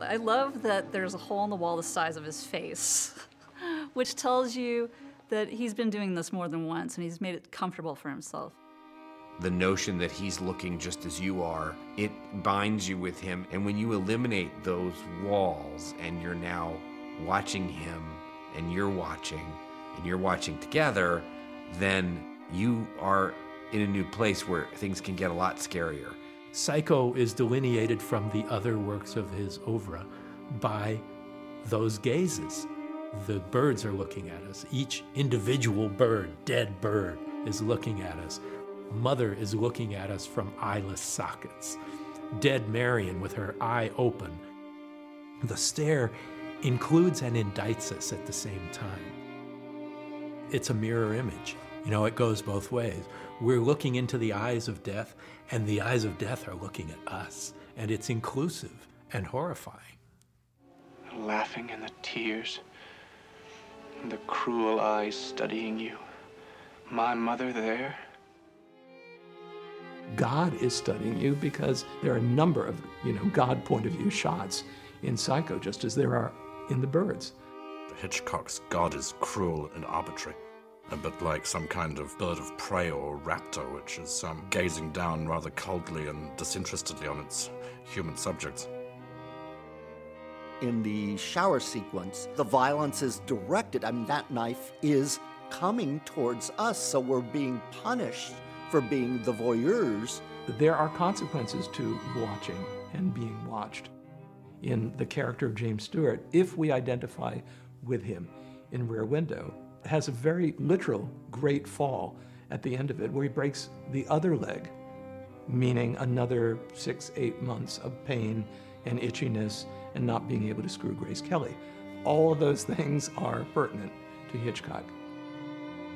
I love that there's a hole in the wall the size of his face, which tells you that he's been doing this more than once and he's made it comfortable for himself. The notion that he's looking just as you are, it binds you with him. And when you eliminate those walls and you're now watching him and you're watching together, then you are in a new place where things can get a lot scarier. Psycho is delineated from the other works of his oeuvre by those gazes. The birds are looking at us. Each individual bird, dead bird, is looking at us. Mother is looking at us from eyeless sockets. Dead Marion with her eye open. The stare includes and indicts us at the same time. It's a mirror image. You know, it goes both ways. We're looking into the eyes of death, and the eyes of death are looking at us. And it's inclusive and horrifying. The laughing and the tears, and the cruel eyes studying you. My mother there. God is studying you because there are a number of, God point of view shots in Psycho, just as there are in The Birds. Hitchcock's God is cruel and arbitrary, a bit like some kind of bird of prey or raptor, which is gazing down rather coldly and disinterestedly on its human subjects. In the shower sequence, the violence is directed. I mean, that knife is coming towards us, so we're being punished for being the voyeurs. There are consequences to watching and being watched. In the character of James Stewart, if we identify with him in Rear Window, it has a very literal great fall at the end of it where he breaks the other leg, meaning another 6-8 months of pain and itchiness and not being able to screw Grace Kelly. All of those things are pertinent to Hitchcock.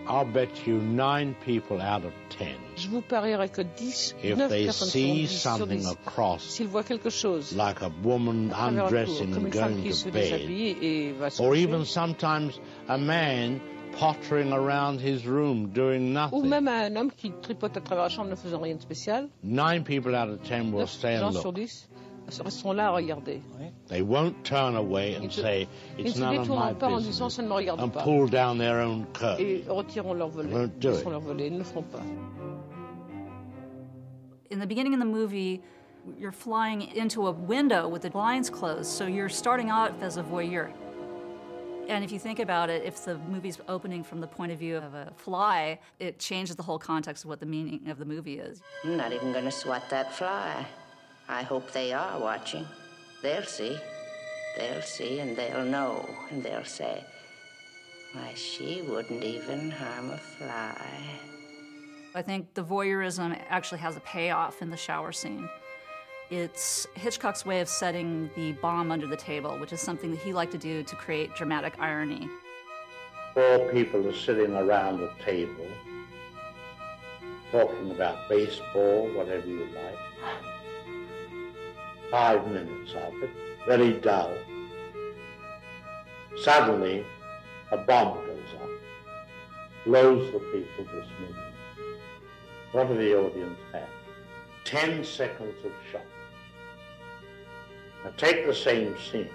I'll bet you 9 people out of 10. Je vous parierais que 10, if 9 they personnes see sur 10, something across, s'ils voient quelque chose, like a woman undressing and going to bed, or even sometimes a man pottering around his room doing ou nothing, même un homme qui tripote à travers la chambre ne faisant rien de spécial, 9 people out of 10 will 9 stay and gens sur look. 10 resteront là à regarder. They won't turn away and say, it's none of my pas en disant, business, ça ne me regarde and pas. pull down their own curtain. Et retireront leur volet. Won't do it. Leur volet. Ils ne le feront pas. In the beginning of the movie, you're flying into a window with the blinds closed, so you're starting out as a voyeur. And if you think about it, if the movie's opening from the point of view of a fly, it changes the whole context of what the meaning of the movie is. I'm not even going to swat that fly. I hope they are watching. They'll see. They'll see, and they'll know, and they'll say, why, she wouldn't even harm a fly. I think the voyeurism actually has a payoff in the shower scene. It's Hitchcock's way of setting the bomb under the table, which is something that he liked to do to create dramatic irony. 4 people are sitting around a table, talking about baseball, whatever you like. 5 minutes of it, very dull. Suddenly, a bomb goes off, blows the people to smithereens. What do the audience have? 10 seconds of shock. Now take the same scene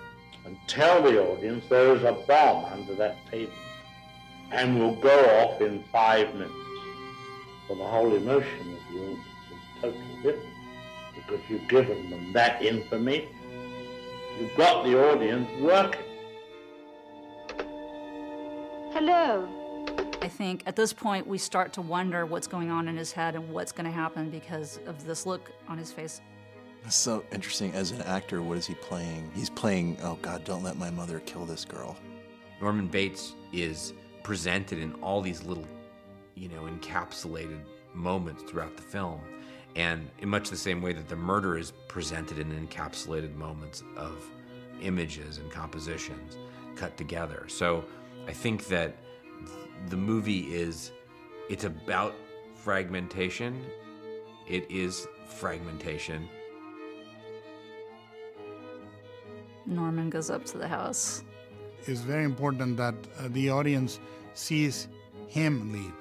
and tell the audience there is a bomb under that table and will go off in 5 minutes. Well, the whole emotion of the audience is totally different because you've given them that information. You've got the audience working. Hello. I think at this point we start to wonder what's going on in his head and what's going to happen because of this look on his face. It's so interesting. As an actor, what is he playing? He's playing, oh God, don't let my mother kill this girl. Norman Bates is presented in all these little, encapsulated moments throughout the film. And in much the same way that the murder is presented in encapsulated moments of images and compositions cut together. So I think that the movie it's about fragmentation. It is fragmentation. Norman goes up to the house. It's very important that the audience sees him leave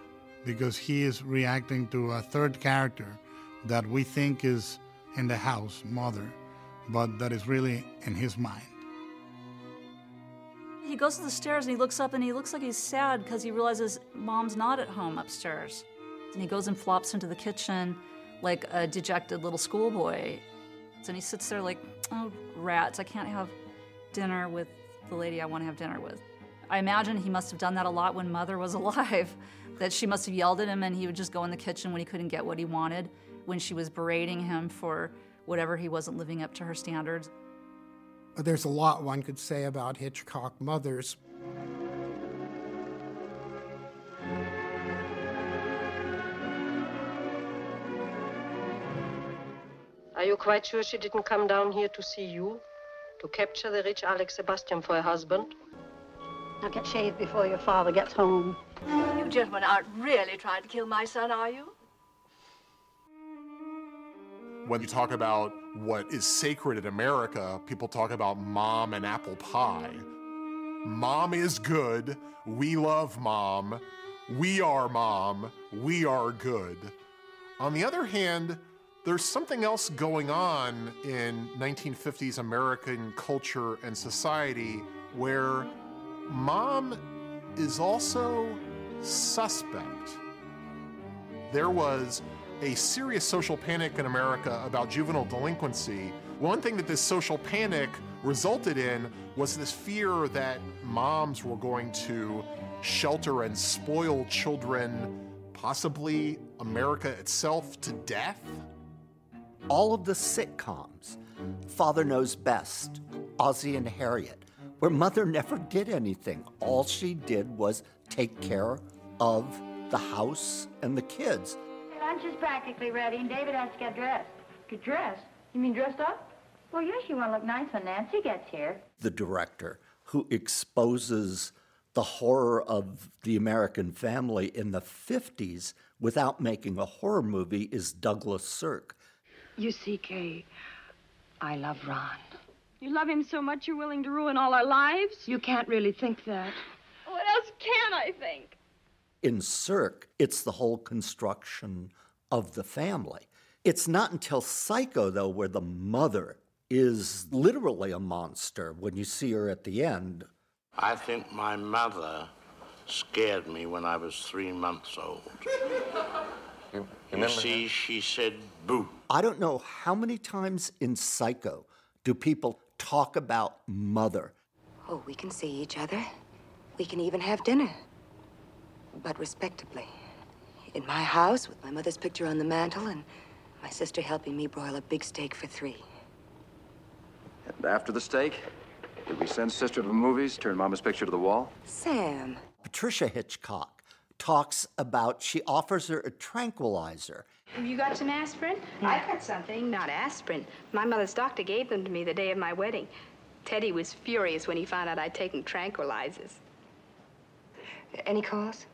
because he is reacting to a third character that we think is in the house, Mother, but that is really in his mind. He goes to the stairs and he looks up and he looks like he's sad because he realizes Mom's not at home upstairs. And he goes and flops into the kitchen like a dejected little schoolboy. And he sits there like, oh, rats, I can't have dinner with the lady I want to have dinner with. I imagine he must have done that a lot when Mother was alive, that she must have yelled at him and he would just go in the kitchen when he couldn't get what he wanted, when she was berating him for whatever he wasn't living up to her standards. There's a lot one could say about Hitchcock mothers. Are you quite sure she didn't come down here to see you? To capture the rich Alex Sebastian for her husband? Now get shaved before your father gets home. You gentlemen aren't really trying to kill my son, are you? When you talk about what is sacred in America, people talk about mom and apple pie. Mom is good. We love mom. We are good. On the other hand, there's something else going on in 1950s American culture and society where mom is also suspect. There was a serious social panic in America about juvenile delinquency. One thing that this social panic resulted in was this fear that moms were going to shelter and spoil children, possibly America itself, to death. All of the sitcoms, Father Knows Best, Ozzie and Harriet, where Mother never did anything. All she did was take care of the house and the kids. Lunch is practically ready, and David has to get dressed. Get dressed? You mean dressed up? Well, yes, you want to look nice when Nancy gets here. The director who exposes the horror of the American family in the 50s without making a horror movie is Douglas Sirk. You see, Kay, I love Ron. You love him so much you're willing to ruin all our lives? You can't really think that. What else can I think? In Sirk, it's the whole construction of the family. It's not until Psycho, though, where the mother is literally a monster when you see her at the end. I think my mother scared me when I was 3 months old. You see, she said, boo. I don't know how many times in Psycho do people talk about Mother. Oh, we can see each other. We can even have dinner. But respectably. In my house, with my mother's picture on the mantel, and my sister helping me broil a big steak for 3. And after the steak, did we send Sister to the movies, turn Mama's picture to the wall? Sam. Patricia Hitchcock talks about, she offers her a tranquilizer. Have you got some aspirin? I've got something, not aspirin. My mother's doctor gave them to me the day of my wedding. Teddy was furious when he found out I'd taken tranquilizers. Any cause?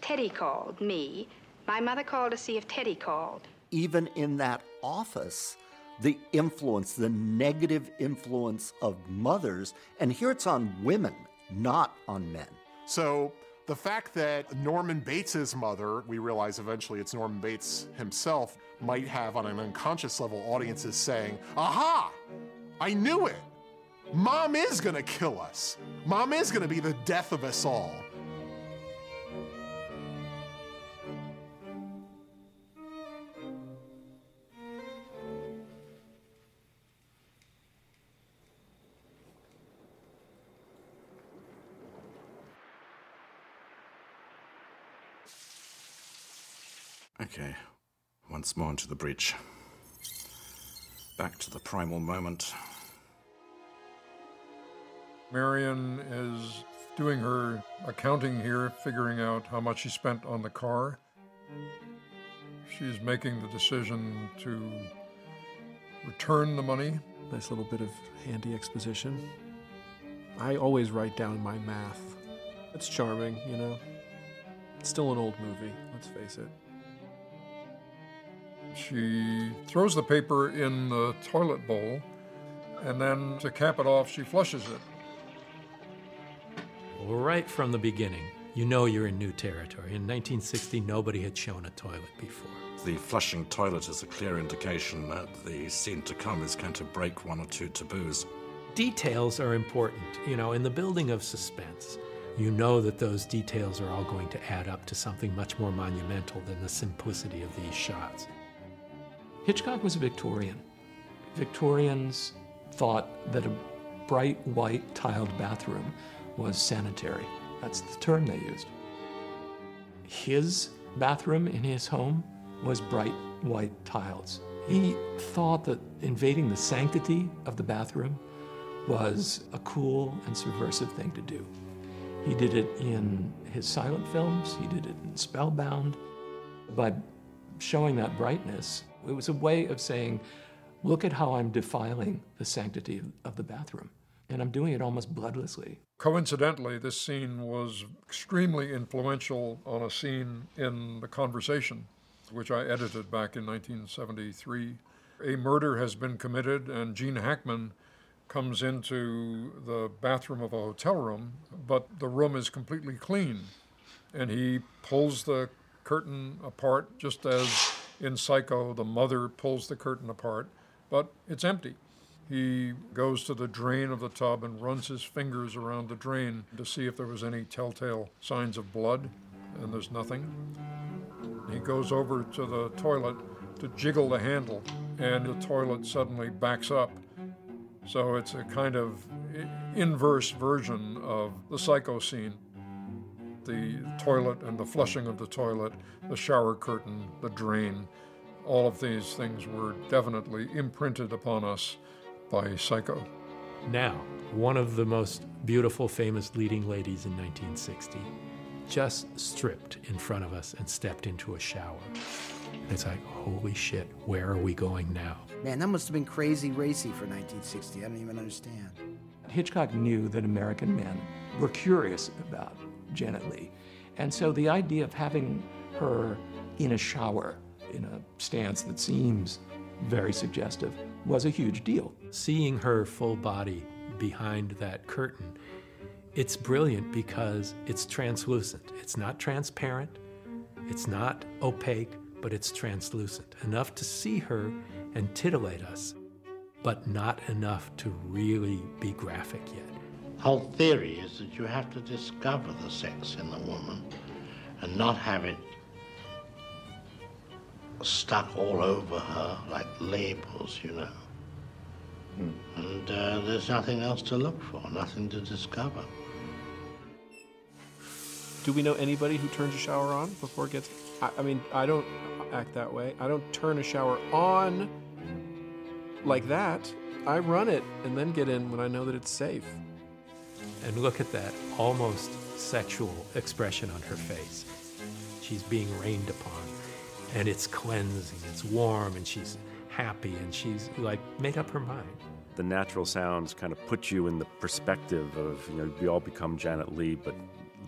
Teddy called me. My mother called to see if Teddy called. Even in that office, the influence, the negative influence of mothers, and here it's on women, not on men. So the fact that Norman Bates's mother, we realize eventually it's Norman Bates himself, might have on an unconscious level audiences saying, aha, I knew it. Mom is gonna kill us. Mom is gonna be the death of us all. Okay, once more into the breach. Back to the primal moment. Marion is doing her accounting here, figuring out how much she spent on the car. She's making the decision to return the money. Nice little bit of handy exposition. I always write down my math. It's charming, you know. It's still an old movie, let's face it. She throws the paper in the toilet bowl, and then to cap it off, she flushes it. Well, right from the beginning, you know you're in new territory. In 1960, nobody had shown a toilet before. The flushing toilet is a clear indication that the scene to come is going to break one or two taboos. Details are important. You know, in the building of suspense, you know that those details are all going to add up to something much more monumental than the simplicity of these shots. Hitchcock was a Victorian. Victorians thought that a bright white tiled bathroom was sanitary. That's the term they used. His bathroom in his home was bright white tiles. He thought that invading the sanctity of the bathroom was a cool and subversive thing to do. He did it in his silent films, he did it in Spellbound. By showing that brightness, it was a way of saying, look at how I'm defiling the sanctity of the bathroom. And I'm doing it almost bloodlessly. Coincidentally, this scene was extremely influential on a scene in The Conversation, which I edited back in 1973. A murder has been committed, and Gene Hackman comes into the bathroom of a hotel room, but the room is completely clean. And he pulls the curtain apart, just as in Psycho, the mother pulls the curtain apart, but it's empty. He goes to the drain of the tub and runs his fingers around the drain to see if there was any telltale signs of blood, and there's nothing. He goes over to the toilet to jiggle the handle, and the toilet suddenly backs up. So it's a kind of inverse version of the Psycho scene. The toilet and the flushing of the toilet, the shower curtain, the drain, all of these things were definitely imprinted upon us by Psycho. Now, one of the most beautiful, famous leading ladies in 1960 just stripped in front of us and stepped into a shower. It's like, holy shit, where are we going now? Man, that must have been crazy racy for 1960. I don't even understand. Hitchcock knew that American men were curious about Janet Leigh. And so the idea of having her in a shower, in a stance that seems very suggestive, was a huge deal. Seeing her full body behind that curtain, it's brilliant because it's translucent. It's not transparent, it's not opaque, but it's translucent. Enough to see her and titillate us, but not enough to really be graphic yet. The whole theory is that you have to discover the sex in the woman and not have it stuck all over her like labels, you know. And there's nothing else to look for, nothing to discover. Do we know anybody who turns a shower on before it gets... I mean, I don't act that way. I don't turn a shower on like that. I run it and then get in when I know that it's safe. And look at that almost sexual expression on her face. She's being rained upon, and it's cleansing, it's warm, and she's happy, and she's like made up her mind. The natural sounds kind of put you in the perspective of, you know, we all become Janet Leigh, but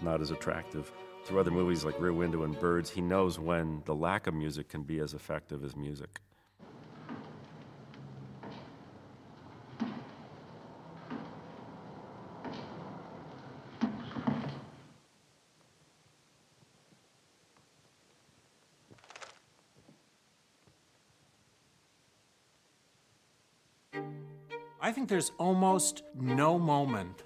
not as attractive. Through other movies like Rear Window and Birds, he knows when the lack of music can be as effective as music. I think there's almost no moment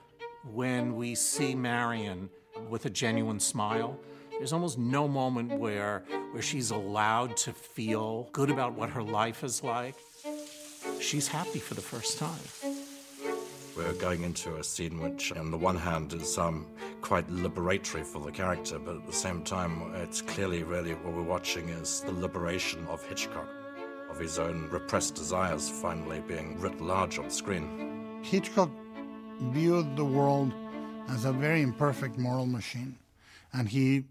when we see Marion with a genuine smile. There's almost no moment where she's allowed to feel good about what her life is like. She's happy for the first time. We're going into a scene which, on the one hand, is quite liberatory for the character, but at the same time, it's clearly really what we're watching is the liberation of Hitchcock, of his own repressed desires finally being writ large on screen. Hitchcock viewed the world as a very imperfect moral machine, and he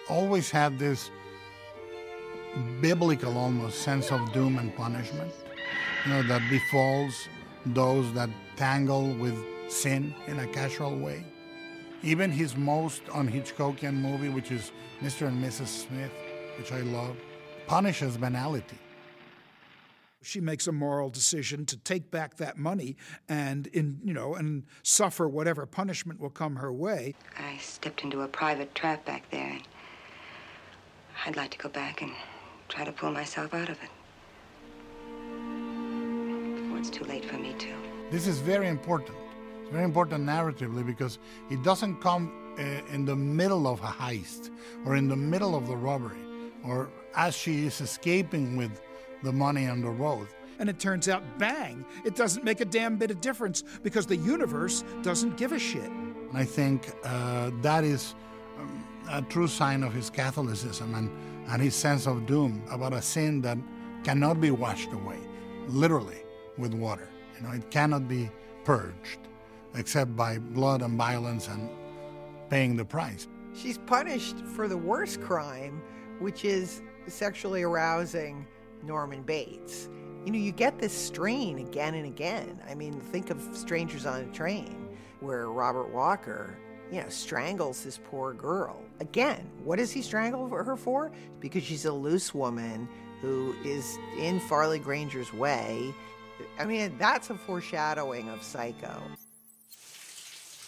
always had this biblical almost sense of doom and punishment, you know, that befalls those that tangle with sin in a casual way. Even his most un-Hitchcockian movie, which is Mr. and Mrs. Smith, which I love, punishes banality. She makes a moral decision to take back that money and suffer whatever punishment will come her way. I stepped into a private trap back there, and I'd like to go back and try to pull myself out of it. Before it's too late for me, too. This is very important. It's very important narratively because it doesn't come in the middle of a heist or in the middle of the robbery or as she is escaping with the money on the road. And it turns out, bang, it doesn't make a damn bit of difference because the universe doesn't give a shit. And I think that is a true sign of his Catholicism and his sense of doom about a sin that cannot be washed away, literally, with water. You know, it cannot be purged except by blood and violence and paying the price. She's punished for the worst crime, which is sexually arousing Norman Bates. You know, you get this strain again and again. I mean, think of Strangers on a Train, where Robert Walker, you know, strangles this poor girl. Again, what does he strangle her for? Because she's a loose woman who is in Farley Granger's way. I mean, that's a foreshadowing of Psycho.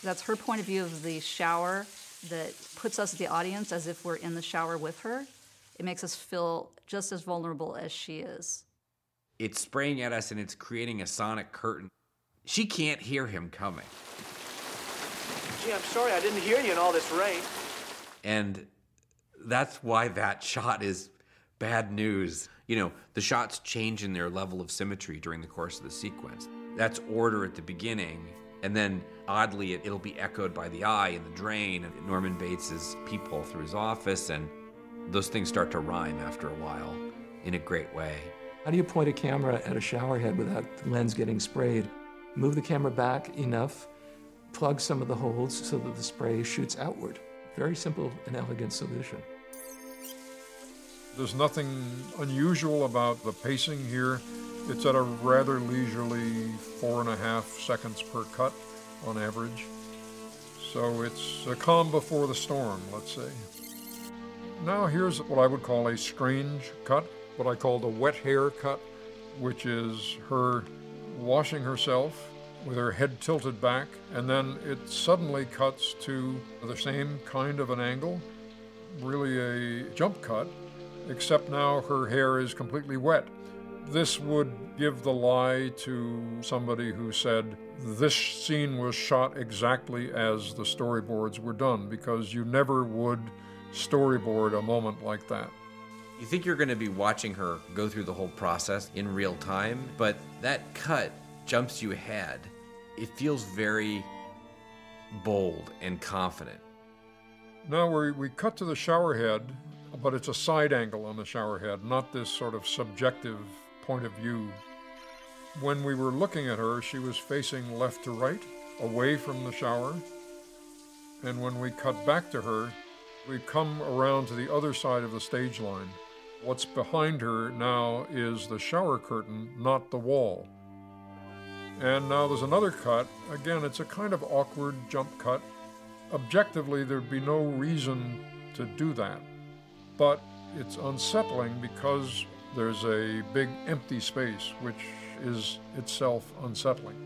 That's her point of view of the shower that puts us, the audience, as if we're in the shower with her. It makes us feel just as vulnerable as she is. It's spraying at us and it's creating a sonic curtain. She can't hear him coming. Gee, I'm sorry I didn't hear you in all this rain. And that's why that shot is bad news. You know, the shots change in their level of symmetry during the course of the sequence. That's order at the beginning, and then oddly it'll be echoed by the eye in the drain and Norman Bates's peephole through his office, and those things start to rhyme after a while in a great way. How do you point a camera at a shower head without the lens getting sprayed? Move the camera back enough, plug some of the holes so that the spray shoots outward. Very simple and elegant solution. There's nothing unusual about the pacing here. It's at a rather leisurely 4.5 seconds per cut on average. So it's a calm before the storm, let's say. Now here's what I would call a strange cut, what I call the wet hair cut, which is her washing herself with her head tilted back, and then it suddenly cuts to the same kind of an angle, really a jump cut, except now her hair is completely wet. This would give the lie to somebody who said, this scene was shot exactly as the storyboards were done, because you never would storyboard a moment like that. You think you're going to be watching her go through the whole process in real time, but that cut jumps you ahead. It feels very bold and confident. Now we cut to the shower head, but it's a side angle on the shower head, not this sort of subjective point of view. When we were looking at her, she was facing left to right, away from the shower. And when we cut back to her, we come around to the other side of the stage line. What's behind her now is the shower curtain, not the wall. And now there's another cut. Again, it's a kind of awkward jump cut. Objectively, there'd be no reason to do that. But it's unsettling because there's a big empty space, which is itself unsettling.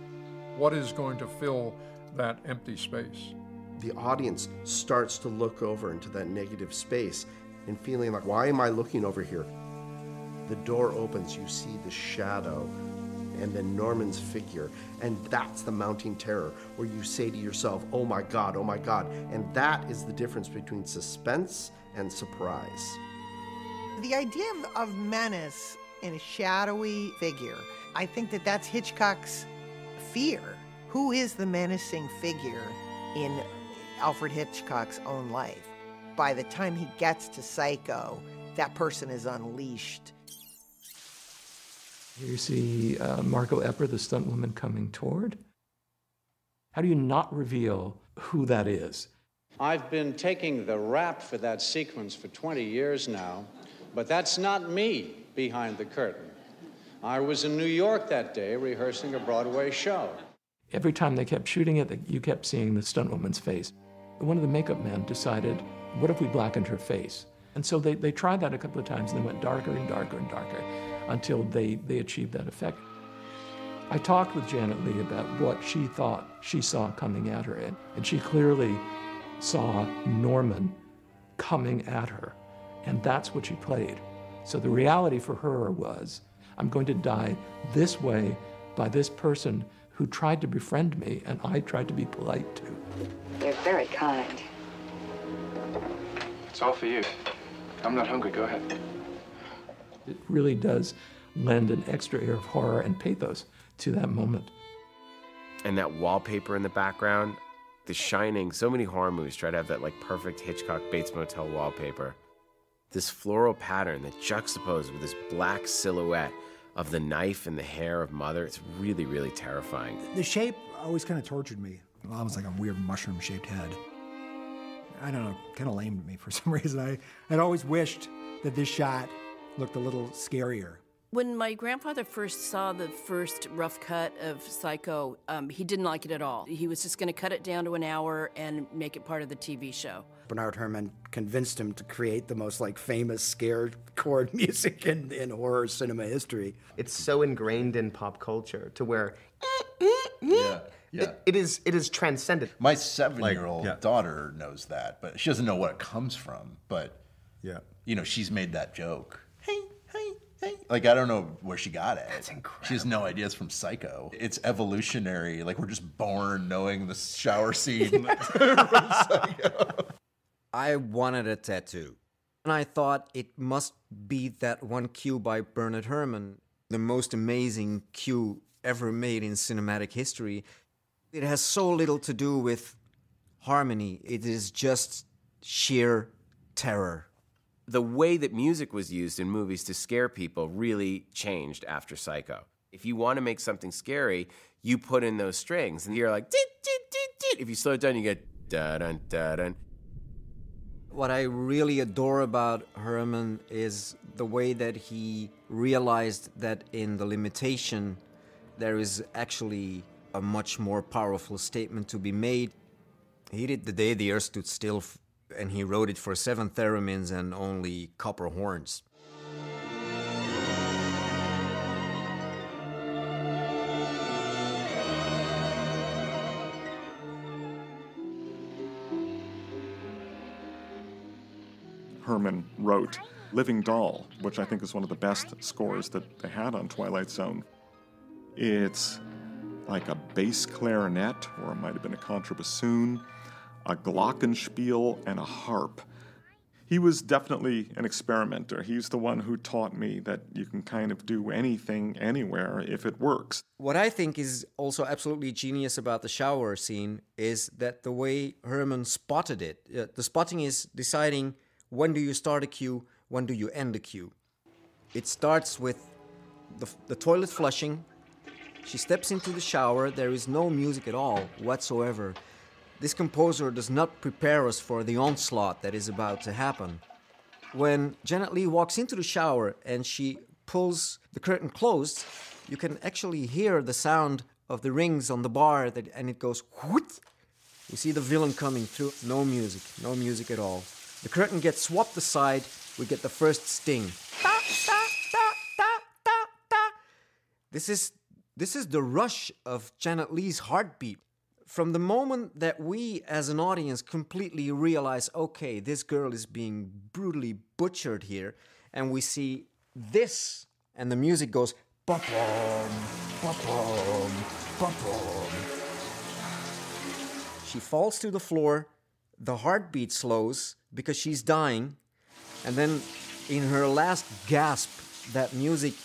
What is going to fill that empty space? The audience starts to look over into that negative space and feeling like, why am I looking over here? The door opens, you see the shadow, and then Norman's figure, and that's the mounting terror, where you say to yourself, oh my God, and that is the difference between suspense and surprise. The idea of menace in a shadowy figure, I think that's Hitchcock's fear. Who is the menacing figure in Alfred Hitchcock's own life? By the time he gets to Psycho, that person is unleashed. Here you see Margot Epper, the stunt woman, coming toward. How do you not reveal who that is? I've been taking the rap for that sequence for 20 years now, but that's not me behind the curtain. I was in New York that day rehearsing a Broadway show. Every time they kept shooting it, you kept seeing the stunt woman's face. One of the makeup men decided, what if we blackened her face? And so they tried that a couple of times, and they went darker and darker and darker until they achieved that effect. I talked with Janet Leigh about what she thought she saw coming at her, and she clearly saw Norman coming at her, and that's what she played. So the reality for her was, I'm going to die this way by this person who tried to befriend me, and I tried to be polite to. They're very kind. It's all for you. I'm not hungry. Go ahead. It really does lend an extra air of horror and pathos to that moment. And that wallpaper in the background, The Shining, so many horror movies try to have that like perfect Hitchcock Bates Motel wallpaper. This floral pattern that juxtaposed with this black silhouette of the knife and the hair of Mother, it's really, really terrifying. The shape always kind of tortured me. Almost like a weird mushroom-shaped head. I don't know, kind of lame to me for some reason. I'd always wished that this shot looked a little scarier. When my grandfather first saw the first rough cut of Psycho, he didn't like it at all. He was just going to cut it down to an hour and make it part of the TV show. Bernard Herrmann convinced him to create the most famous scare chord music in horror cinema history. It's so ingrained in pop culture to where it is transcendent. My 7-year-old daughter knows that, but she doesn't know what it comes from. But she's made that joke. Hey. I don't know where she got it. That's incredible. She has no idea it's from Psycho. It's evolutionary. We're just born knowing the shower scene from Psycho. I wanted a tattoo. And I thought it must be that one cue by Bernard Herrmann, the most amazing cue ever made in cinematic history. It has so little to do with harmony. It is just sheer terror. The way that music was used in movies to scare people really changed after Psycho. If you want to make something scary, you put in those strings, and you're like, dit, dit, dit, dit. If you slow it down, you get da-dun, da-dun. What I really adore about Herrmann is the way that he realized that in the limitation, there is actually a much more powerful statement to be made. He did The Day the Earth Stood Still, and he wrote it for 7 theremins and only copper horns. Herrmann wrote Living Doll, which I think is one of the best scores that they had on Twilight Zone. It's like a bass clarinet, or it might have been a contrabassoon, a glockenspiel, and a harp. He was definitely an experimenter. He's the one who taught me that you can kind of do anything, anywhere, if it works. What I think is also absolutely genius about the shower scene is that the way Herrmann spotted it. The spotting is deciding when do you start a cue, when do you end a cue. It starts with the toilet flushing. She steps into the shower. There is no music at all whatsoever. This composer does not prepare us for the onslaught that is about to happen. When Janet Leigh walks into the shower and she pulls the curtain closed, you can actually hear the sound of the rings on the bar, and it goes whoot. You see the villain coming through. No music at all. The curtain gets swapped aside. We get the first sting. This is the rush of Janet Leigh's heartbeat. From the moment that we, as an audience, completely realize, okay, this girl is being brutally butchered here, and we see this, and the music goes, ba-bum, ba-bum, ba-bum. She falls to the floor, the heartbeat slows because she's dying, and then in her last gasp, that music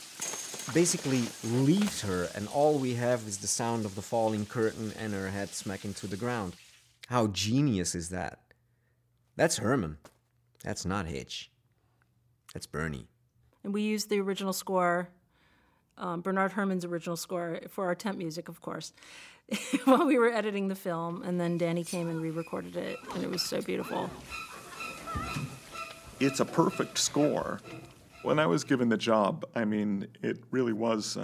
basically leaves her, and all we have is the sound of the falling curtain and her head smacking to the ground. How genius is that? That's Herrmann. That's not Hitch. That's Bernie. And we used the original score, Bernard Herrmann's original score, for our temp music, of course, while we were editing the film, and then Danny came and re-recorded it, and it was so beautiful. It's a perfect score. When I was given the job, it really was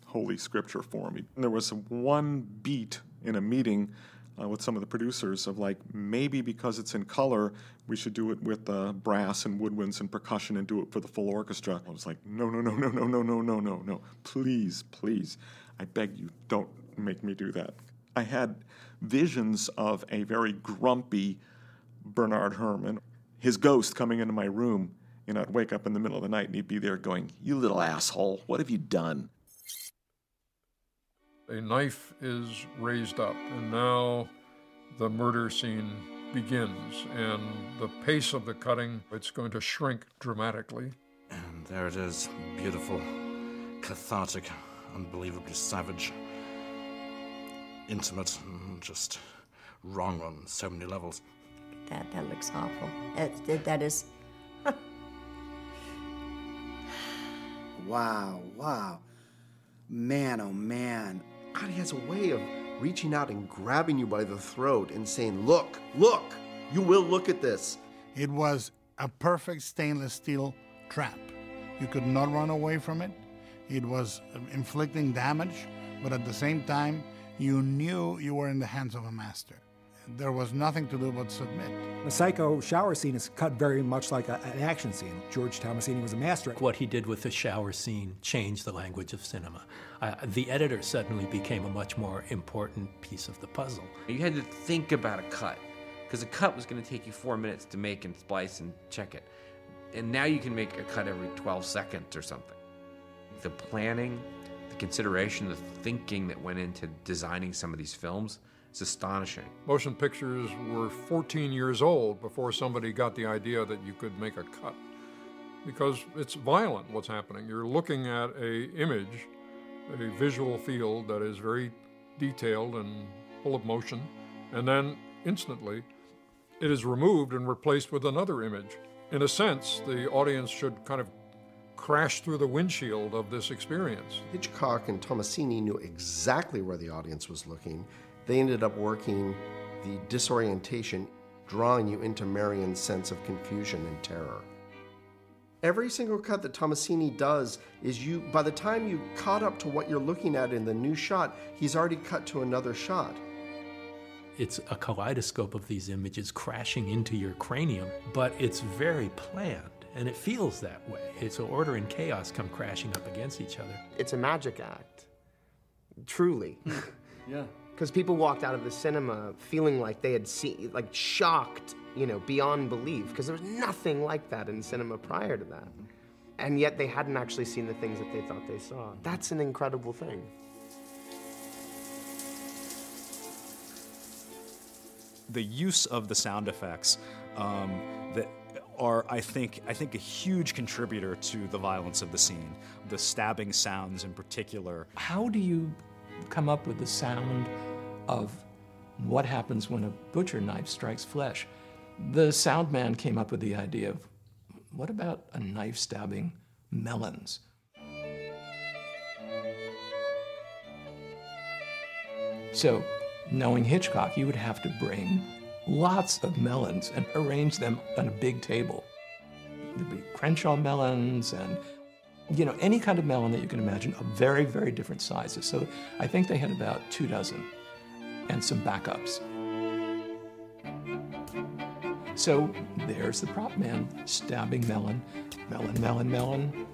holy scripture for me. And there was one beat in a meeting with some of the producers of maybe because it's in color, we should do it with brass and woodwinds and percussion and do it for the full orchestra. I was like, no. Please, I beg you, don't make me do that. I had visions of a very grumpy Bernard Herrmann, his ghost coming into my room You know, I'd wake up in the middle of the night and he'd be there going, "You little asshole, what have you done?" A knife is raised up, and now the murder scene begins, and the pace of the cutting, it's going to shrink dramatically. And there it is, beautiful, cathartic, unbelievably savage, intimate, just wrong on so many levels. That looks awful. That is... Wow. Man, oh man. God, he has a way of reaching out and grabbing you by the throat and saying, look, you will look at this. It was a perfect stainless steel trap. You could not run away from it. It was inflicting damage, but at the same time, you knew you were in the hands of a master. There was nothing to do but submit. The Psycho shower scene is cut very much like an action scene. George Tomasini was a master. What he did with the shower scene changed the language of cinema. The editor suddenly became a much more important piece of the puzzle. You had to think about a cut, because a cut was going to take you 4 minutes to make and splice and check it. And now you can make a cut every 12 seconds or something. The planning, the consideration, the thinking that went into designing some of these films, it's astonishing. Motion pictures were 14 years old before somebody got the idea that you could make a cut. Because it's violent what's happening. You're looking at an image, a visual field that is very detailed and full of motion, and then instantly it is removed and replaced with another image. In a sense, the audience should kind of crash through the windshield of this experience. Hitchcock and Tomasini knew exactly where the audience was looking. They ended up working the disorientation, drawing you into Marion's sense of confusion and terror. Every single cut that Tomasini does is by the time you caught up to what you're looking at in the new shot, he's already cut to another shot. It's a kaleidoscope of these images crashing into your cranium, but it's very planned, and it feels that way. It's order and chaos come crashing up against each other. It's a magic act, truly. Yeah. Because people walked out of the cinema feeling like they had seen, like shocked, beyond belief, because there was nothing like that in cinema prior to that. And yet they hadn't actually seen the things that they thought they saw. That's an incredible thing. The use of the sound effects that are, I think, a huge contributor to the violence of the scene. The stabbing sounds in particular. How do you come up with the sound of what happens when a butcher knife strikes flesh? The sound man came up with the idea of, what about a knife stabbing melons? So, knowing Hitchcock, you would have to bring lots of melons and arrange them on a big table. There'd be Crenshaw melons and any kind of melon that you can imagine of very, very different sizes. So I think they had about 2 dozen and some backups. So there's the prop man stabbing melon,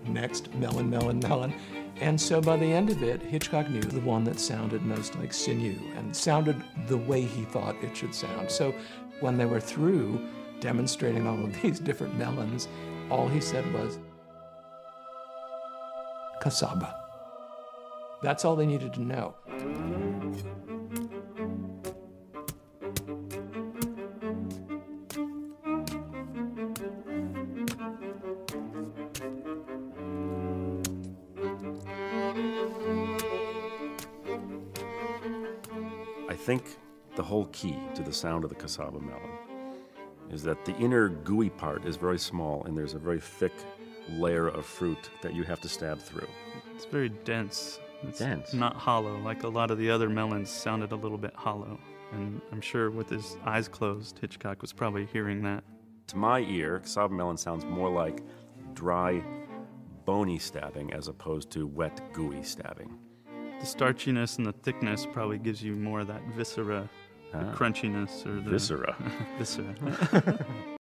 next melon. And so by the end of it, Hitchcock knew the one that sounded most like sinew and sounded the way he thought it should sound. So when they were through demonstrating all of these different melons, all he said was, Casaba. That's all they needed to know. I think the whole key to the sound of the cassava melon is that the inner gooey part is very small and there's a very thick layer of fruit that you have to stab through. It's very dense. It's dense. Not hollow, like a lot of the other melons sounded a little bit hollow. And I'm sure with his eyes closed, Hitchcock was probably hearing that. To my ear, cassava melon sounds more like dry, bony stabbing as opposed to wet, gooey stabbing. The starchiness and the thickness probably gives you more of that viscera, the crunchiness or the... Viscera. Viscera.